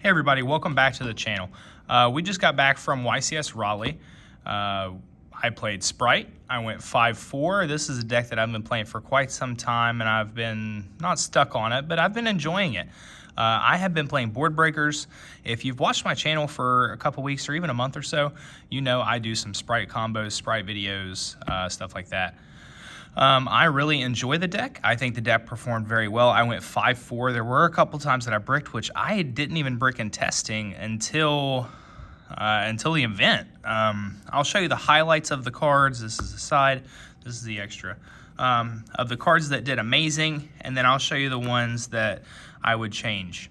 Hey everybody, welcome back to the channel. We just got back from YCS Raleigh. I played Spright. I went 5-4. This is a deck that I've been playing for quite some time, and I've been not stuck on it, but I've been enjoying it. I have been playing board breakers. If you've watched my channel for a couple weeks or even a month or so, you know I do some Spright combos, Spright videos, stuff like that. I really enjoy the deck. I think the deck performed very well. I went 5-4. There were a couple times that I bricked, which I didn't even brick in testing until the event. I'll show you the highlights of the cards. This is the side. This is the extra. Of the cards that did amazing, and then I'll show you the ones that I would change.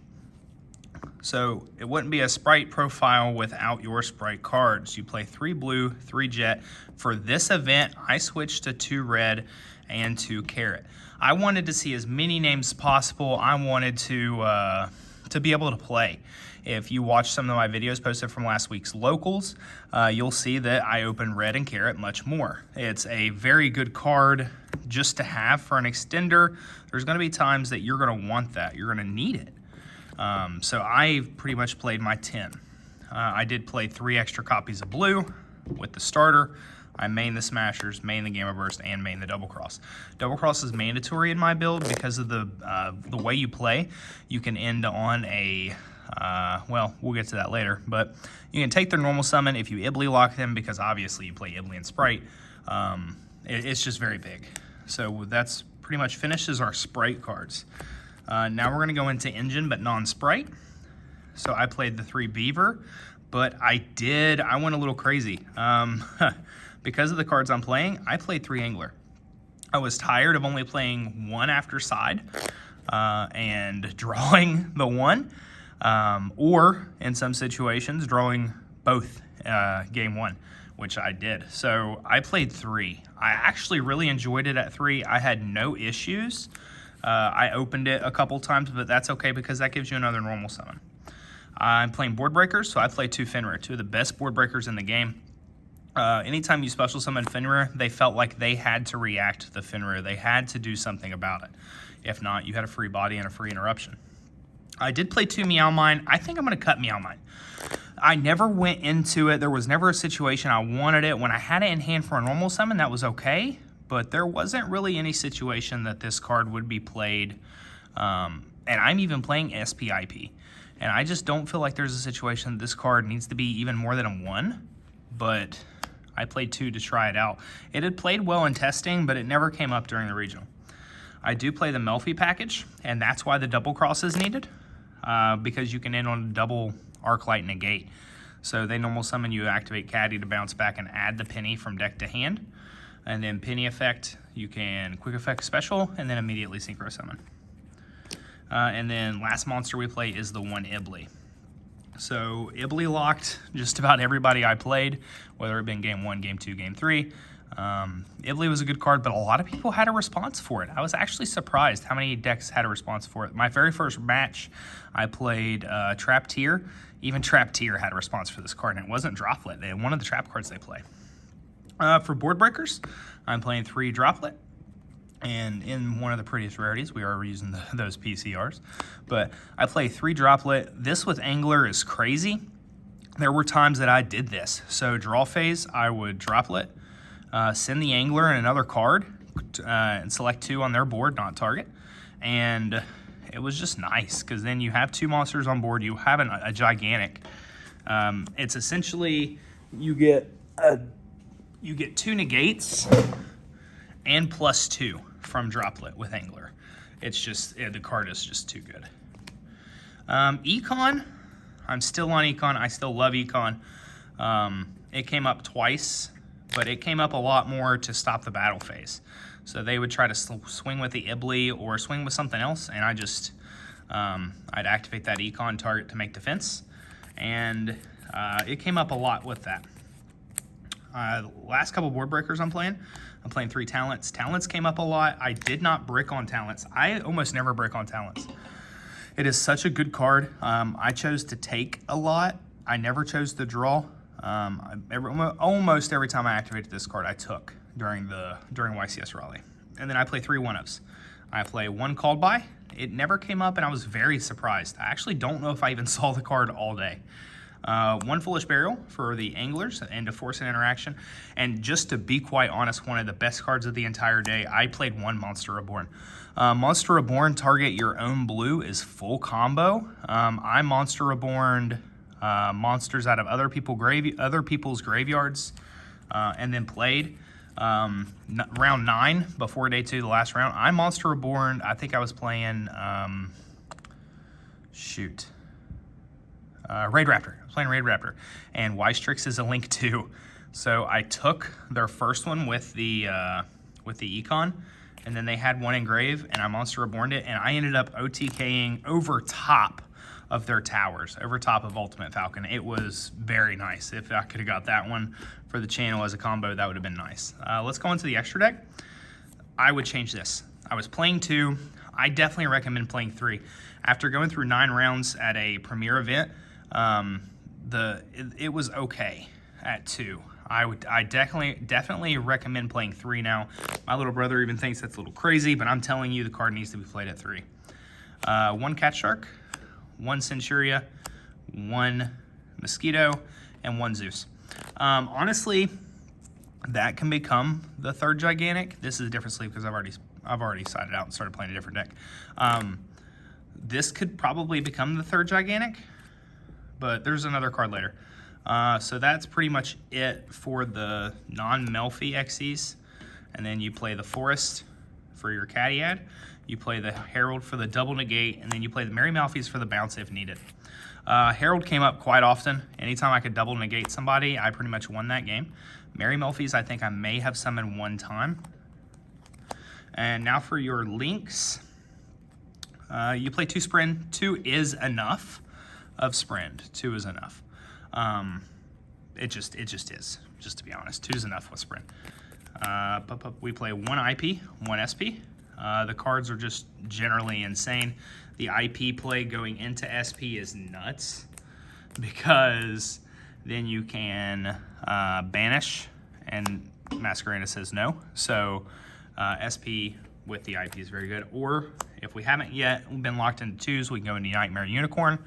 So it wouldn't be a Spright profile without your Spright cards. You play 3 blue, 3 jet. For this event, I switched to 2 red and 2 carrot. I wanted to see as many names as possible. I wanted to be able to play. If you watch some of my videos posted from last week's locals, you'll see that I opened red and carrot much more. It's a very good card just to have for an extender. There's going to be times that you're going to want that. You're going to need it. So I pretty much played my 10. I did play 3 extra copies of blue with the starter. I main the Smashers, main the Gamma Burst, and main the Double Cross. Double Cross is mandatory in my build because of the way you play. You can end on a, well, we'll get to that later, but you can take their normal summon if you Ibly lock them, because obviously you play Ibly and Spright. It's just very big. So that's pretty much finishes our Spright cards. Now we're going to go into engine, but non-Spright. So I played the 3 Beaver, but I went a little crazy. Because of the cards I'm playing, I played 3 Angler. I was tired of only playing 1 after side and drawing the 1, or in some situations, drawing both game 1, which I did. So I played 3. I actually really enjoyed it at 3. I had no issues. I opened it a couple times, but that's okay because that gives you another normal summon. I'm playing board breakers, so I play 2 Fenrir, 2 of the best board breakers in the game. Anytime you special summon Fenrir, they felt like they had to react to the Fenrir. They had to do something about it. If not, you had a free body and a free interruption. I did play 2 Meow Mine. I think I'm going to cut Meow Mine. I never went into it. There was never a situation I wanted it. When I had it in hand for a normal summon, that was okay. But there wasn't really any situation that this card would be played. And I'm even playing SPIP. And I just don't feel like there's a situation this card needs to be even more than a 1. But I played 2 to try it out. It had played well in testing, but it never came up during the regional. I do play the Melfi package, and that's why the double cross is needed. Because you can end on a double arc light negate. So they normal summon, you activate Caddy to bounce back and add the penny from deck to hand. And then penny effect, you can quick effect special and then immediately synchro summon. And then last monster we play is the 1 Ibly. So Ibly locked just about everybody I played, whether it been game 1, game 2, game 3. Ibly was a good card, but a lot of people had a response for it. I was actually surprised how many decks had a response for it. My very first match, I played Trap Tier. Even Trap Tier had a response for this card, and it wasn't Droplet. They had one of the trap cards they play. For board breakers, I'm playing 3 Droplet, and in one of the prettiest rarities, we are using those PCRs, but I play 3 Droplet. This with Angler is crazy. There were times that I did this. So draw phase, I would Droplet, send the Angler and another card, and select 2 on their board, not target, and it was just nice, because then you have 2 monsters on board, you have a gigantic. It's essentially, you get 2 negates and +2 from Droplet with Angler. It's just, the card is just too good. Econ, I'm still on Econ. I still love Econ. It came up twice, but it came up a lot more to stop the battle phase. So they would try to swing with the Ibly or swing with something else, and I just, I'd activate that Econ target to make defense, and it came up a lot with that. Last couple board breakers I'm playing 3 Talents. Talents came up a lot. I did not brick on Talents. I almost never brick on Talents. It is such a good card. I chose to take a lot. I never chose to draw. Almost every time I activated this card, I took during YCS Raleigh. And then I play 3 1-ups. I play one called by. It never came up, and I was very surprised. I actually don't know if I even saw the card all day. One Foolish Burial for the Anglers and to force an interaction. And just to be quite honest, one of the best cards of the entire day, I played one Monster Reborn. Monster Reborn, target your own blue is full combo. I Monster Reborned monsters out of other people's graveyards and then played round 9 before day 2, the last round. I Monster Reborn. I think I was playing Raid Raptor. I was playing Raid Raptor, and Wystrix is a link too. So I took their first one with the Econ, and then they had one engrave, and I Monster Reborned it, and I ended up OTKing over top of their towers, over top of Ultimate Falcon. It was very nice. If I could have got that one for the channel as a combo, that would have been nice. Let's go into the extra deck. I would change this. I was playing 2. I definitely recommend playing 3. After going through 9 rounds at a premier event, it was okay at 2. I definitely recommend playing 3 now. My little brother even thinks that's a little crazy, but I'm telling you, the card needs to be played at 3. 1 Cat Shark, 1 Centuria, 1 Mosquito, and 1 Zeus. Honestly, that can become the 3rd gigantic. This is a different sleeve because I've already sided out and started playing a different deck. This could probably become the 3rd gigantic, but there's another card later. So that's pretty much it for the non-Melfi XCs. And then you play the Forest for your Cadiad. You play the Herald for the double negate, and then you play the Merry Malphys for the bounce if needed. Herald came up quite often. Anytime I could double negate somebody, I pretty much won that game. Merry Malphys, I think I may have summoned 1 time. And now for your links. You play 2 Sprint. 2 is enough of Sprint. 2 is enough. It just is, just to be honest. 2 is enough with Sprint. We play 1 IP, 1 SP. The cards are just generally insane. The IP play going into SP is nuts because then you can banish, and Masquerada says no. So SP with the IP is very good. Or if we haven't yet been locked into 2s, we can go into Nightmare Unicorn.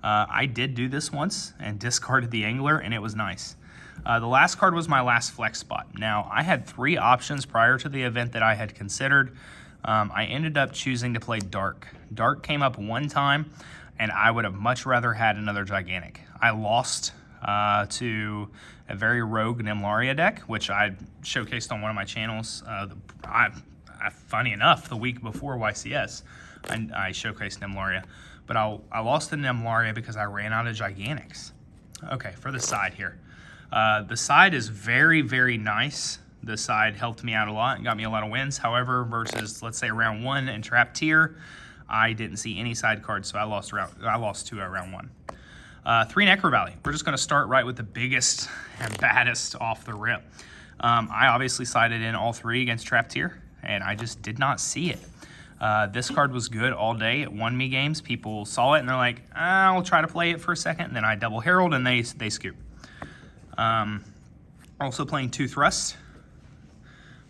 I did do this once and discarded the Angler, and it was nice. The last card was my last flex spot. Now, I had 3 options prior to the event that I had considered. I ended up choosing to play Dark. Dark came up 1 time, and I would have much rather had another gigantic. I lost to a very rogue Nimlaria deck, which I showcased on one of my channels. Funny enough, the week before YCS, I showcased Nimlaria. But I lost to Nimlaria because I ran out of gigantics. Okay, for the side here. The side is very, very nice. The side helped me out a lot and got me a lot of wins. However, versus, let's say, round 1 and Trap Tier, I didn't see any side cards, so I lost 2 at round 1. 3 Necro Valley. We're just going to start right with the biggest and baddest off the rip. I obviously sided in all 3 against Trap Tier, and I just did not see it. This card was good all day. It won me games. People saw it, and they're like, I'll try to play it for a second, and then I double Herald, and they scoop. Also playing 2 Thrusts.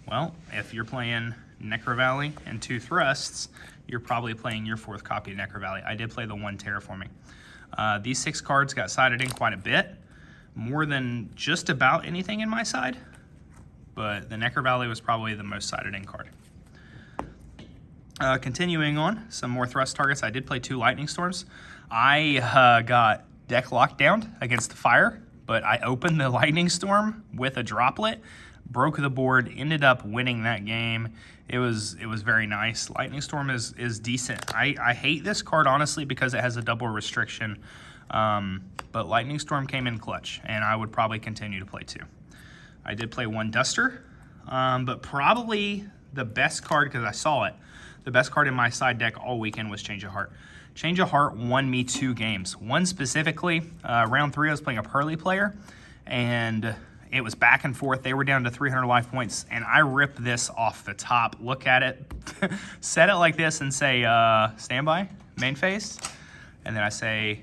Well, if you're playing Necro Valley and 2 Thrusts, you're probably playing your 4th copy of Necro Valley. I did play the 1 Terraforming. These 6 cards got sided in quite a bit, more than just about anything in my side, but the Necro Valley was probably the most sided in card. Continuing on, some more thrust targets. I did play 2 Lightning Storms. I got deck locked down against the fire, but I opened the Lightning Storm with a droplet, broke the board, ended up winning that game. It was very nice. Lightning Storm is decent. I hate this card, honestly, because it has a double restriction, but Lightning Storm came in clutch, and I would probably continue to play 2. I did play 1 Duster, but probably the best card, because I saw it, the best card in my side deck all weekend was Change of Heart. Change of Heart won me 2 games. One specifically, round 3, I was playing a Pearly player, and it was back and forth. They were down to 300 life points, and I ripped this off the top. Look at it, set it like this, and say, standby, main phase. And then I say,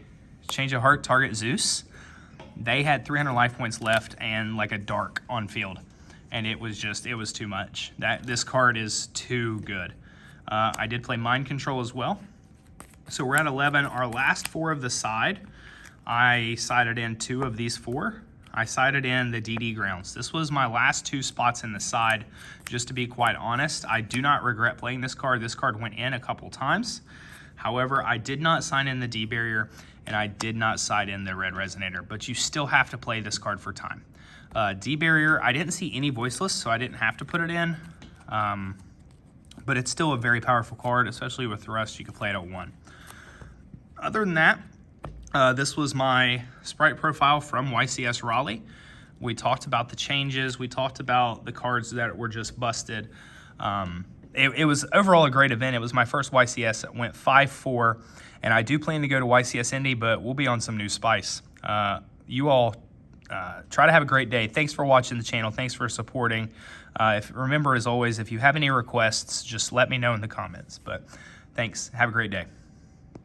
Change of Heart, target Zeus. They had 300 life points left and like a dark on field. And it was too much. This card is too good. I did play Mind Control as well. So we're at 11. Our last 4 of the side, I sided in 2 of these 4. I sided in the DD grounds. This was my last 2 spots in the side. Just to be quite honest, I do not regret playing this card. This card went in a couple times. However, I did not sign in the D barrier, and I did not side in the red resonator, but you still have to play this card for time. D barrier, I didn't see any voiceless, so I didn't have to put it in. But it's still a very powerful card, especially with Thrust. You can play it at 1. Other than that, this was my Spright profile from YCS Raleigh. We talked about the changes. We talked about the cards that were just busted. It was overall a great event. It was my first YCS. It went 5-4, and I do plan to go to YCS Indy, but we'll be on some new spice. You all try to have a great day. Thanks for watching the channel. Thanks for supporting. Remember, as always, if you have any requests, just let me know in the comments. But thanks. Have a great day.